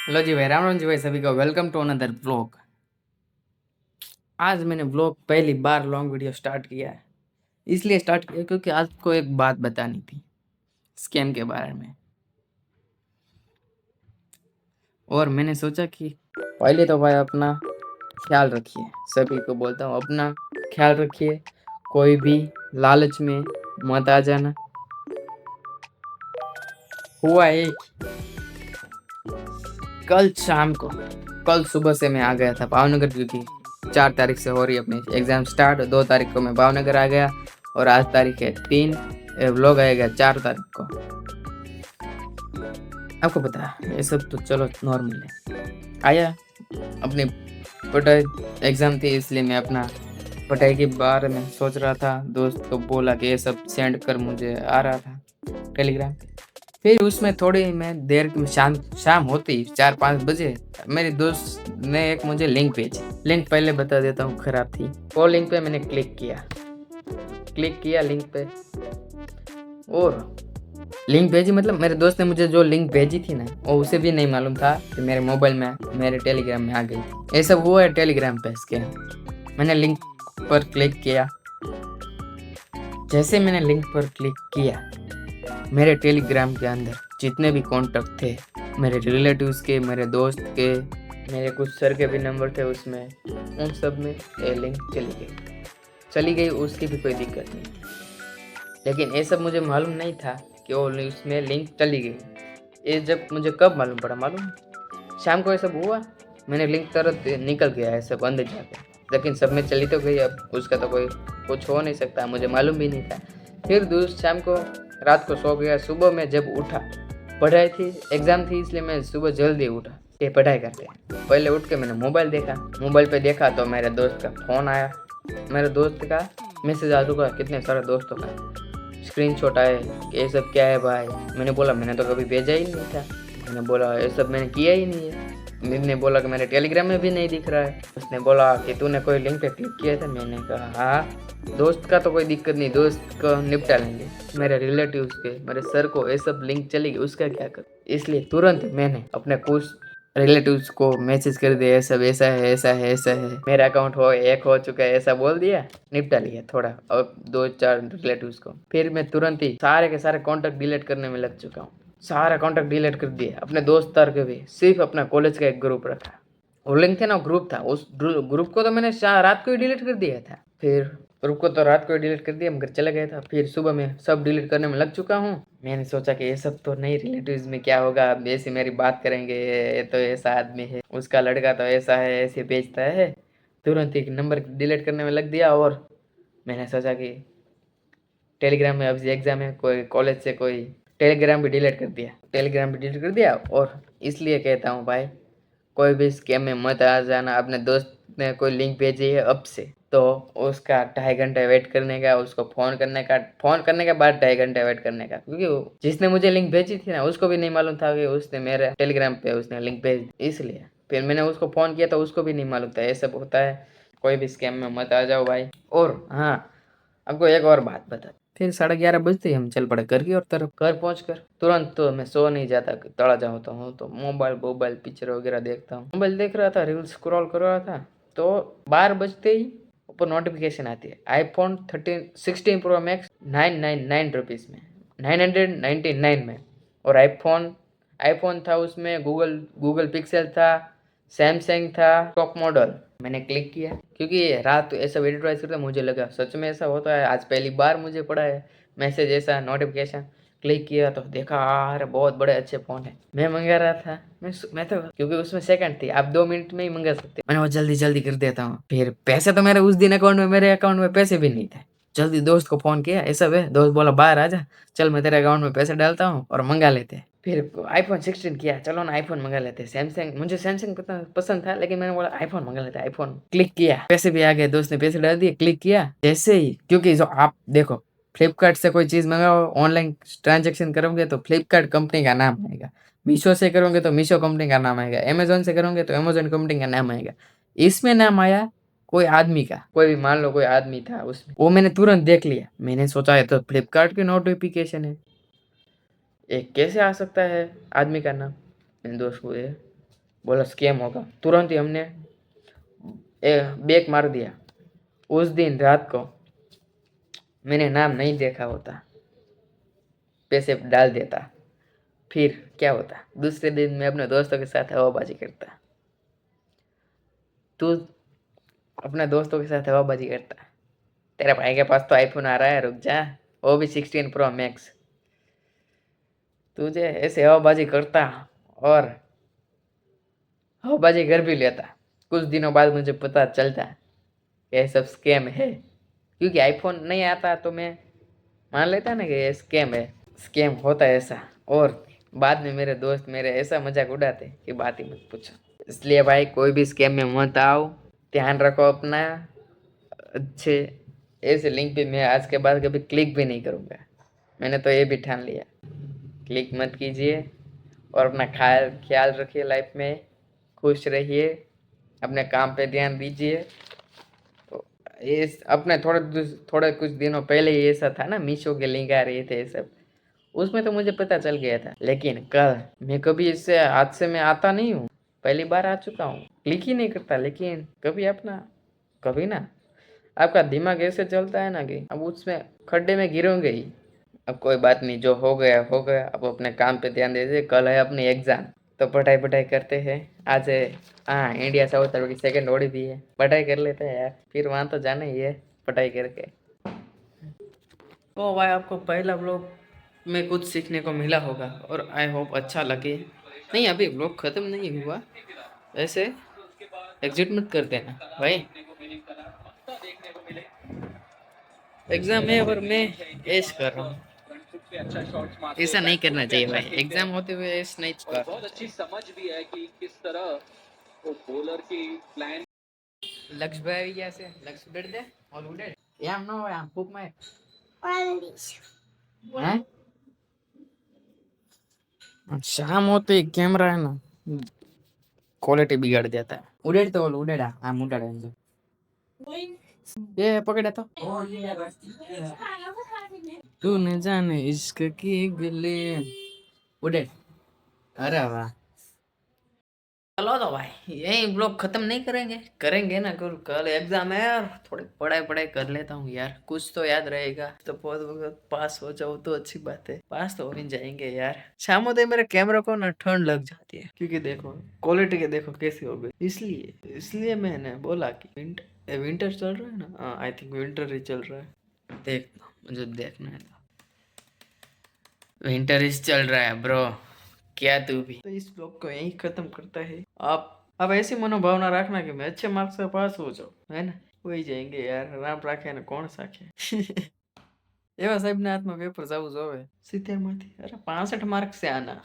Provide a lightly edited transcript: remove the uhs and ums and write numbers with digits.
Hello जी भाई, राम राम जी भाई, सभी को वेलकम टू अनदर व्लॉग। आज मैंने व्लॉग पहली बार लॉन्ग वीडियो स्टार्ट किया है। इसलिए स्टार्ट किया क्योंकि आज को एक बात बतानी थी स्कैम के बारे में। और मैंने सोचा कि पहले तो भाई अपना ख्याल रखिए। सभी को बोलता हूँ अपना ख्याल रखिए, कोई भी लालच में मत आ जाना। हुआ एक कल शाम को, कल सुबह से मैं आ गया था भावनगर, क्योंकि 4 तारीख से हो रही है अपनी एग्ज़ाम स्टार्ट। 2 तारीख को मैं भावनगर आ गया और आज तारीख है 3, व्लॉग आएगा 4 तारीख को। आपको पता है ये सब तो चलो नॉर्मल है। आया अपनी पढ़ाई, एग्ज़ाम थी इसलिए मैं अपना पढ़ाई के बारे में सोच रहा था। दोस्त को बोला कि ये सब सेंड कर, मुझे आ रहा था टेलीग्राम। फिर उसमें थोड़ी मैं देर शाम शाम होती 4-5 बजे मेरे दोस्त ने एक मुझे लिंक भेजी। लिंक पहले बता देता हूँ, खराब थी। वो लिंक पे मैंने क्लिक किया लिंक पे, और लिंक भेजी मतलब मेरे दोस्त ने मुझे जो लिंक भेजी थी ना, वो उसे भी नहीं मालूम था कि मेरे मोबाइल में, मेरे टेलीग्राम में आ गई थी। ये सब हुआ है टेलीग्राम पे स्कैम। मैंने लिंक पर क्लिक किया। जैसे मैंने लिंक पर क्लिक किया, मेरे टेलीग्राम के अंदर जितने भी कॉन्टैक्ट थे, मेरे रिलेटिव्स के, मेरे दोस्त के, मेरे कुछ सर के भी नंबर थे उसमें, उन सब में ये लिंक चली गई। उसकी भी कोई दिक्कत नहीं, लेकिन ये सब मुझे मालूम नहीं था कि वो उसमें लिंक चली गई। ये जब मुझे कब मालूम पड़ा, मालूम शाम को ये सब हुआ। मैंने लिंक तुरंत निकल गया है सब अंदर जाके, लेकिन सब में चली तो गई। अब उसका तो कोई कुछ हो नहीं सकता, मुझे मालूम भी नहीं था। फिर दूसरी शाम को, रात को सो गया। सुबह में जब उठा, पढ़ाई थी, एग्ज़ाम थी, इसलिए मैं सुबह जल्दी उठा कि पढ़ाई करते हैं। पहले उठ के मैंने मोबाइल देखा। मोबाइल पे देखा तो मेरे दोस्त का फ़ोन आया। मेरे दोस्त का मैसेज आ चुका, कितने सारे दोस्तों का स्क्रीनशॉट आए कि ये सब क्या है भाई। मैंने बोला मैंने तो कभी भेजा ही नहीं था। मैंने बोला ये सब मैंने किया ही नहीं है। मैंने बोला कि मेरे टेलीग्राम में भी नहीं दिख रहा है। उसने बोला कि तूने कोई लिंक पे क्लिक किया था। मैंने कहा हाँ। दोस्त का तो कोई दिक्कत नहीं, दोस्त को निपटा लेंगे। मेरे रिलेटिव्स के, मेरे सर को ये सब लिंक चली गई, उसका क्या कर। इसलिए तुरंत मैंने अपने कुछ रिलेटिव्स को मैसेज कर दिया, सब ऐसा है, ऐसा है, ऐसा है, मेरा अकाउंट हैक हो चुका है, ऐसा बोल दिया, निपटा लिया थोड़ा और 2-4 रिलेटिव्स को। फिर मैं तुरंत ही सारे के सारे कॉन्टैक्ट डिलीट करने में लग चुका हूँ। सारा कॉन्टैक्ट डिलीट कर दिया, अपने दोस्त तार के भी, सिर्फ अपना कॉलेज का एक ग्रुप रखा। वो लिंक थे ना, ग्रुप था, उस ग्रुप को तो मैंने रात को ही डिलीट कर दिया था। फिर ग्रुप को तो रात को ही डिलीट कर दिया, घर चला गया था। फिर सुबह में सब डिलीट करने में लग चुका हूँ। मैंने सोचा कि ये सब तो नहीं, रिलेटिव्स में क्या होगा, अब ऐसे मेरी बात करेंगे, ये तो ऐसा आदमी है, उसका लड़का तो ऐसा है, ऐसे बेचता है। तुरंत एक नंबर डिलीट करने में लग दिया। और मैंने सोचा कि टेलीग्राम में अभी एग्ज़ाम है, कोई कॉलेज से कोई, टेलीग्राम भी डिलीट कर दिया। और इसलिए कहता हूँ भाई, कोई भी स्कैम में मत आ जाना। अपने दोस्त ने कोई लिंक भेजी है अब से, तो उसका 2.5 घंटे वेट करने का, उसको फ़ोन करने के बाद 2.5 घंटे वेट करने का, क्योंकि जिसने मुझे लिंक भेजी थी ना, उसको भी नहीं मालूम था कि उसने मेरे टेलीग्राम पे उसने लिंक भेज दी। इसलिए फिर मैंने उसको फ़ोन किया तो उसको भी नहीं मालूम था। ये सब होता है, कोई भी स्कैम में मत आ जाओ भाई। और हाँ, आपको एक और बात बता। फिर 11:30 बजते ही हम चल पड़े घर की ओर तरफ। घर पहुंचकर तुरंत तो मैं सो नहीं जाता, तड़ा जाता हूँ तो मोबाइल पिक्चर वगैरह देखता हूँ। मोबाइल देख रहा था, रील्स स्क्रॉल कर रहा था, तो 12 बजते ही ऊपर नोटिफिकेशन आती है, आईफोन 16 प्रो मैक्स 999 रुपीज़ में, 999 में। और आईफोन था, उसमें गूगल पिक्सल था, सैमसंग था, टॉप मॉडल। मैंने क्लिक किया, क्योंकि रात ऐसा एडवर्टाइज करता, मुझे लगा सच में ऐसा होता है। आज पहली बार मुझे पड़ा है मैसेज ऐसा, नोटिफिकेशन। क्लिक किया तो देखा, अरे बहुत बड़े अच्छे फ़ोन है। मैं मंगा रहा था, मैं तो, क्योंकि उसमें सेकंड थी, आप 2 मिनट में ही मंगा सकते। मैंने वो जल्दी जल्दी कर देता हूँ। फिर पैसे तो मेरे उस दिन मेरे अकाउंट में पैसे भी नहीं थे। जल्दी दोस्त को फ़ोन किया, ऐसा वे दोस्त बोला बाहर आ जा, चल मैं तेरे अकाउंट में पैसे डालता हूँ और मंगा लेते हैं। फिर आईफोन 16 किया, चलो ना आईफोन मंगा लेते हैं। सैमसंग, मुझे सैमसंग पसंद था, लेकिन मैंने बोला आईफोन मंगा लेते हैं। आईफोन क्लिक किया, पैसे भी आ गए, दोस्त ने पैसे डाल दिए। क्लिक किया जैसे ही, क्योंकि जो आप देखो, फ्लिपकार्ट से कोई चीज़ मंगाओ, ऑनलाइन ट्रांजेक्शन करोगे तो फ्लिपकार्ट कंपनी का नाम आएगा, मीशो से करोगे तो मीशो कंपनी का नाम आएगा, अमेजोन से करोगे तो अमेजोन कंपनी का नाम आएगा। इसमें नाम आया कोई आदमी का, कोई भी मान लो कोई आदमी था उसमें। वो मैंने तुरंत देख लिया। मैंने सोचा ये तो फ्लिपकार्ट की नोटिफिकेशन है, ये कैसे आ सकता है आदमी का नाम। मैंने दोस्त को दिया, बोला स्कैम होगा, तुरंत ही हमने बैक मार दिया। उस दिन रात को मैंने नाम नहीं देखा होता, पैसे डाल देता, फिर क्या होता, दूसरे दिन मैं अपने दोस्तों के साथ हवाबाजी करता। तू अपने दोस्तों के साथ हवाबाजी करता, तेरे भाई के पास तो आईफोन आ रहा है, रुक जा, वो भी 16 Pro Max। तुझे ऐसे हवाबाजी करता और हवाबाजी कर भी लेता। कुछ दिनों बाद मुझे पता चलता कि ये सब स्कैम है, क्योंकि आईफोन नहीं आता तो मैं मान लेता ना कि ये स्कैम है, स्कैम होता है ऐसा। और बाद में मेरे दोस्त मेरे ऐसा मजाक उड़ाते कि बात ही मत पूछो। इसलिए भाई कोई भी स्कैम में मत आओ, ध्यान रखो अपना। अच्छे ऐसे लिंक पे मैं आज के बाद कभी क्लिक भी नहीं करूँगा। मैंने तो ये भी ठान लिया, क्लिक मत कीजिए और अपना ख्याल ख्याल रखिए, लाइफ में खुश रहिए, अपने काम पे ध्यान दीजिए। तो ये अपने थोड़े कुछ दिनों पहले ही ऐसा था ना, मीशो के लिंक आ रहे थे ये सब, उसमें तो मुझे पता चल गया था। लेकिन कल मैं कभी इससे आज से मैं आता नहीं हूँ, पहली बार आ चुका हूँ, क्लिक ही नहीं करता। लेकिन कभी अपना कभी ना आपका दिमाग ऐसे चलता है ना कि अब उसमें खड्डे में गिरोगे ही। अब कोई बात नहीं, जो हो गया हो गया, अब अपने काम पे ध्यान दे दे। कल है अपनी एग्जाम, तो पढ़ाई पढ़ाई करते हैं। आज है हाँ इंडिया साउथ अफ्रीका की सेकंड ओडी भी है, पढ़ाई कर लेते हैं यार, फिर वहाँ तो जाना ही है पढ़ाई करके। तो भाई आपको पहला व्लॉग में कुछ सीखने को मिला होगा और आई होप अच्छा लगे। नहीं अभी व्लॉग खत्म नहीं हुआ, ऐसे एग्जिट मत कर देना भाई, एग्जाम है और मैं ऐश कर रहा हूँ। ऐसा नहीं करना चाहिए भाई, एग्जाम होते हुए ऐश नहीं करना चाहिए। लक्ष्य भाई कैसे लक्ष्य उड़ दे और उड़े यार नो यार फूक में हैं। शाम होते ही कैमरा है ना क्वालिटी बिगाड़ देता है। उड़ेड़ तो बोल उड़ेड़ा हम उड़ेड़ा ये पकड़ा तो तू न जाने इश्क की गले उड़े। अरे वाह, चलो तो भाई यही ब्लॉग खत्म नहीं करेंगे, करेंगे ना, कल कल एग्जाम है यार, थोड़ी पढ़ाई पढ़ाई कर लेता हूँ यार, कुछ तो याद रहेगा। तो बहुत वक्त पास हो जाओ तो अच्छी बात है, पास तो हो ही जाएंगे यार। शाम होते मेरे कैमरा को ना ठंड लग जाती है, क्योंकि देखो क्वालिटी के देखो कैसी हो गई। इसलिए इसलिए मैंने बोला कि विंटर चल रहा है ना, आई थिंक विंटर ही चल रहा है, देख मुझे देखना है, विंटर इज चल रहा है ब्रो, क्या तू भी। तो इस ब्लॉग को यही खत्म करता है। आप ऐसी मनोभावना रखना कि मैं अच्छे मार्क्स से पास हो जाऊं, है ना, हो ही जाएंगे यार, राम राखे ना कौन साखे। एवा साहब ने हाथ में पेपर जाऊ जोवे 70 माथी, अरे 65 मार्क्स से आना।